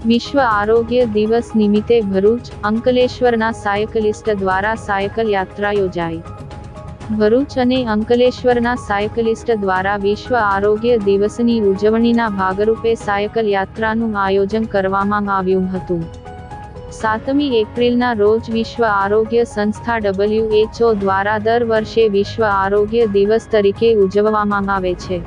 વિશ્વ આરોગ્ય દિવસ નિમિત્તે ભરૂચ અંકલેશ્વરના સાયકલિસ્ટ દ્વારા સાયકલ યાત્રા યોજાઈ। ભરૂચ અને અંકલેશ્વરના સાયકલિસ્ટ દ્વારા વિશ્વ આરોગ્ય દિવસની ઉજવણીના ભાગરૂપે સાયકલ યાત્રાનું આયોજન કરવામાં આવ્યું હતું। 7મી એપ્રિલના રોજ વિશ્વ આરોગ્ય સંસ્થા WHO દ્વારા દર વર્ષે વિશ્વ આરોગ્ય દિવસ તરીકે ઉજવવામાં આવે છે।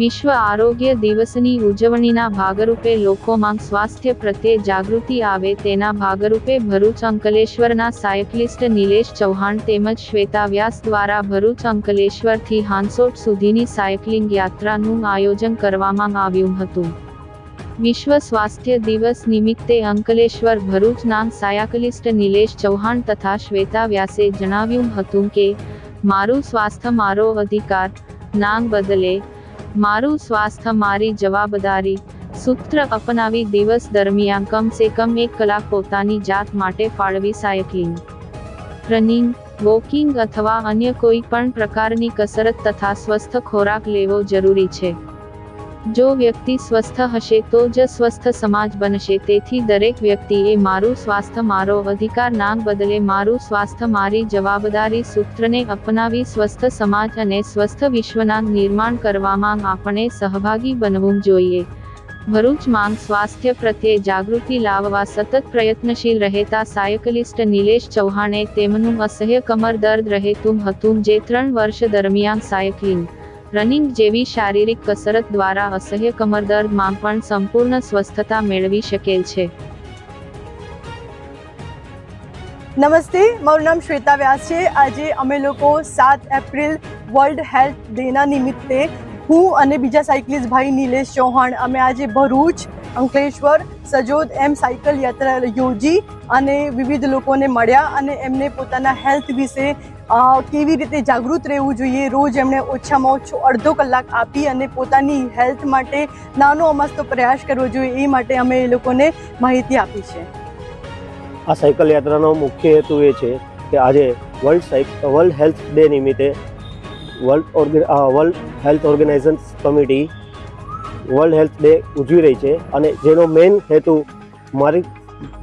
વિશ્વ આરોગ્ય દિવસની ઉજવણીના ભાગરૂપે લોકોમાં સ્વાસ્થ્ય પ્રત્યે જાગૃતિ આવે તેના ભાગરૂપે ભરૂચ અંકલેશ્વરના સાયકલિસ્ટ નિલેશ ચૌહાણ તેમજ શ્વેતા વ્યાસ દ્વારા ભરૂચ અંકલેશ્વરથી હાંસોટ સુધીની સાયકલિંગ યાત્રાનું આયોજન કરવામાં આવ્યું હતું। વિશ્વ સ્વાસ્થ્ય દિવસ નિમિત્તે અંકલેશ્વર ભરૂચના સાયકલિસ્ટ નિલેશ ચૌહાણ તથા શ્વેતા વ્યાસે જણાવ્યું હતું કે મારું સ્વાસ્થ્ય મારો અધિકાર, નામ બદલે મારું સ્વાસ્થ્ય મારી જવાબદારી સૂત્ર અપનાવી દિવસ દરમિયાન કમસે કમ 1 કલાક પોતાની જાત માટે ફાળવી સાયકલિંગ, રનિંગ, વોકિંગ અથવા અન્ય કોઈ પણ પ્રકારની કસરત તથા સ્વસ્થ ખોરાક લેવો જરૂરી છે। જો વ્યક્તિ સ્વસ્થ હશે તો જ સ્વસ્થ સમાજ બનશે। તેથી દરેક વ્યક્તિએ મારું સ્વાસ્થ્ય મારો અધિકાર નામ બદલે મારું સ્વાસ્થ્ય મારી જવાબદારી સૂત્રને અપનાવી સ્વસ્થ સમાજ અને સ્વસ્થ વિશ્વના નિર્માણ કરવામાં આપણે સહભાગી બનવું જોઈએ। ભરૂચમાં સ્વાસ્થ્ય પ્રત્યે જાગૃતિ લાવવા સતત પ્રયત્નશીલ રહેતા સાયકલિસ્ટ નિલેશ ચૌહાણે તેમનું અસહ્ય કમર દર્દ રહેતું હતું જે 3 વર્ષ દરમિયાન સાયકલિંગ, રનિંગ જેવી શારીરિક કસરત દ્વારા અસહ્ય કમર દર્દમાં પણ સંપૂર્ણ સ્વસ્થતા મેળવી શકેલ છે। નમસ્તે, મારું નામ શ્વેતા વ્યાસ છે। આજે અમે લોકો 7 એપ્રિલ વર્લ્ડ હેલ્થ ડેના નિમિત્તે હું અને બીજા સાયકલિસ્ટ ભાઈ નિલેશ ચૌહાણ અમે આજે ભરૂચ, અંકલેશ્વર, સજોદ એમ સાયકલ યાત્રા યોજી અને વિવિધ લોકોને મળ્યા અને એમને પોતાના હેલ્થ વિશે કેવી રીતે જાગૃત રહેવું જોઈએ, રોજ એમણે ઓછામાં ઓછું અડધો કલાક આપી અને પોતાની હેલ્થ માટે નાનો અમસ્તો પ્રયાસ કરવો જોઈએ એ માટે અમે એ લોકોને માહિતી આપી છે। આ સાયકલ યાત્રાનો મુખ્ય હેતુ એ છે કે આજે વર્લ્ડ હેલ્થ ડે નિમિત્તે world health organization committee world health day ઉજવી રહી છે અને જેનો મેઇન હેતુ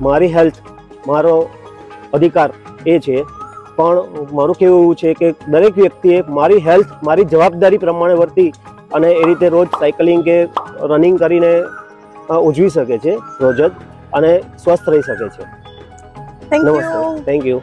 મારી હેલ્થ મારો અધિકાર એ છે। પણ મારું કહેવું એવું છે કે દરેક વ્યક્તિએ મારી હેલ્થ મારી જવાબદારી પ્રમાણે વર્તી અને એ રીતે રોજ સાયકલિંગ કે રનિંગ કરીને ઉજવી શકે છે રોજ જ અને સ્વસ્થ રહી શકે છે। Thank you. Thank you.